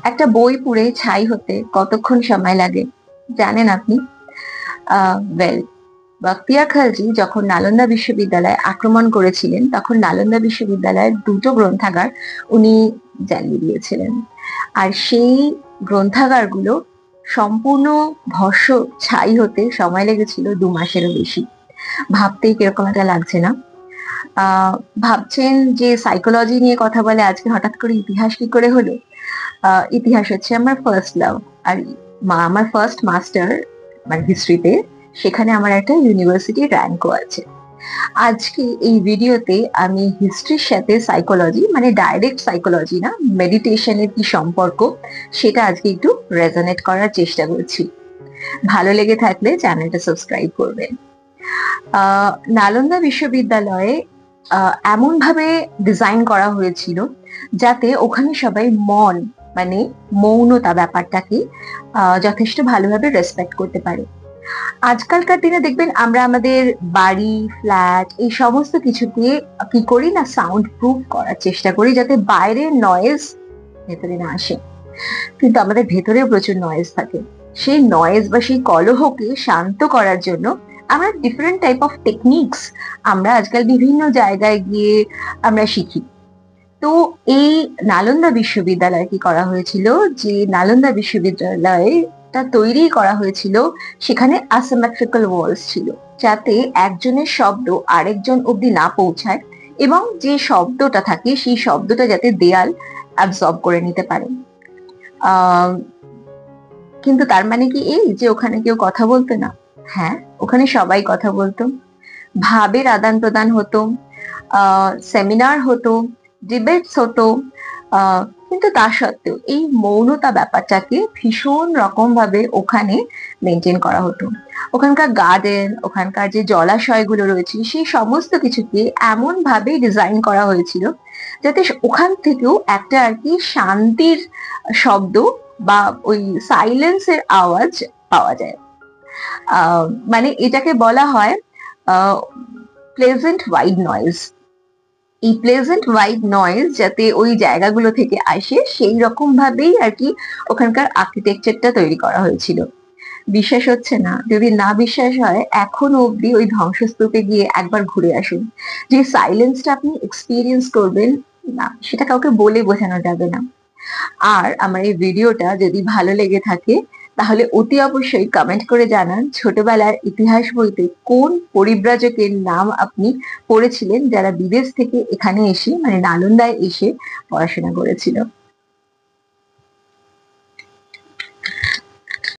একটা বই পড়ে ছাই হতে কতক্ষণ সময় লাগে জানেন আপনি? ওয়েল, বখতিয়ার খালজি যখন নালন্দা বিশ্ববিদ্যালয় আক্রমণ করেছিলেন তখন নালন্দা বিশ্ববিদ্যালয়ের দুটো গ্রন্থাগার উনি জ্বালিয়ে দিয়েছিলেন। আর সেই গ্রন্থাগারগুলো সম্পূর্ণ ভস্ম ছাই হতে সময় লেগেছিল 2 মাসেরও বেশি। ভাবতেই কিরকম একটা লাগছে না? আহ ভাবছেন যে সাইকোলজি নিয়ে কথা বলে আজকে হঠাৎ করে ইতিহাস কি করে হলো? ইতিহাস হচ্ছে আমার ফার্স্ট লাভ। আর আমার ফার্স্ট মাস্টার মানে হিস্ট্রিতে, সেখানে আমার একটা ইউনিভার্সিটি র্যাঙ্কও আছে। আজকে এই ভিডিওতে আমি হিস্ট্রির সাথে সাইকোলজি, মানে ডাইরেক্ট সাইকোলজি না, মেডিটেশনের কি সম্পর্ক সেটা আজকে একটু রেজোনেট করার চেষ্টা করছি। ভালো লেগে থাকলে চ্যানেলটা সাবস্ক্রাইব করবেন। নালন্দা বিশ্ববিদ্যালয়ে এমন ভাবে ডিজাইন করা হয়েছিল যাতে ওখানে সবাই মন, মানে মৌনতা ব্যাপারটাকে যথেষ্ট ভালোভাবে রেসপেক্ট করতে পারে। আজকালকার দিনে দেখবেন আমরা আমাদের বাড়ি, ফ্ল্যাট এই সমস্ত কিছুকে কি করি না, সাউন্ড প্রুফ করার চেষ্টা করি যাতে বাইরের নয়েজ ভেতরে না আসে। কিন্তু আমাদের ভেতরেও প্রচুর নয়েজ থাকে। সেই নয়েজ বা সেই কলহকে শান্ত করার জন্য আমরা ডিফারেন্ট টাইপ অফ টেকনিক্স আমরা আজকাল বিভিন্ন জায়গায় গিয়ে আমরা শিখি। তো এই নালন্দা বিশ্ববিদ্যালয়ে কি করা হয়েছিল, যে নালন্দা বিশ্ববিদ্যালয়টা তৈরি করা হয়েছিল, সেখানে অ্যাসিমেট্রিক্যাল ওয়ালস ছিল যাতে একজনের শব্দ আরেকজন অব্দি না পৌঁছায়, এবং যে শব্দটা থাকে সেই শব্দটা যাতে দেয়াল অ্যাবজর্ব করে নিতে পারে। আহ কিন্তু তার মানে কি এই যে ওখানে কেউ কথা বলতো না? হ্যাঁ, ওখানে সবাই কথা বলতো, ভাবের আদান প্রদান হতো, সেমিনার হতো, ডিবেটস হতো। কিন্তু তা সত্ত্বেও এই মৌনতা ব্যাপারটাকে ভীষণ রকম ভাবে ওখানে মেনটেন করা হতো। ওখানকার গার্ডেন, ওখানকার যে জলাশয়গুলো রয়েছে সেই সমস্ত কিছুকে এমন ভাবে ডিজাইন করা হয়েছিল যাতে ওখান থেকেও একটা আর কি শান্তির শব্দ বা ওই সাইলেন্সের আওয়াজ পাওয়া যায়। মানে এটাকে বলা হয় প্লেজেন্ট হোয়াইট নয়েজ। এই প্লেজেন্ট হোয়াইট নয়েজ যাতে ওই জায়গাগুলো থেকে আসে সেই রকম ভাবেই আর কি ওখানকার আর্কিটেকচারটা তৈরি করা হয়েছিল। বিশ্বাস হচ্ছে না? যদি না বিশ্বাস হয় এখনো অব্দি ওই ধ্বংসস্তূপে গিয়ে একবার ঘুরে আসুন। যে সাইলেন্সটা আপনি এক্সপিরিয়েন্স করবেন না, সেটা কাউকে বলে বোঝানো যাবে না। আর আমার এই ভিডিওটা যদি ভালো লেগে থাকে তাহলে অতি অবশ্যই কমেন্ট করে জানান ছোটবেলার ইতিহাস বইতে কোন পরিব্রাজকের নাম আপনি পড়েছিলেন যারা বিদেশ থেকে এখানে এসে, মানে নালন্দায় এসে পড়াশোনা করেছিল।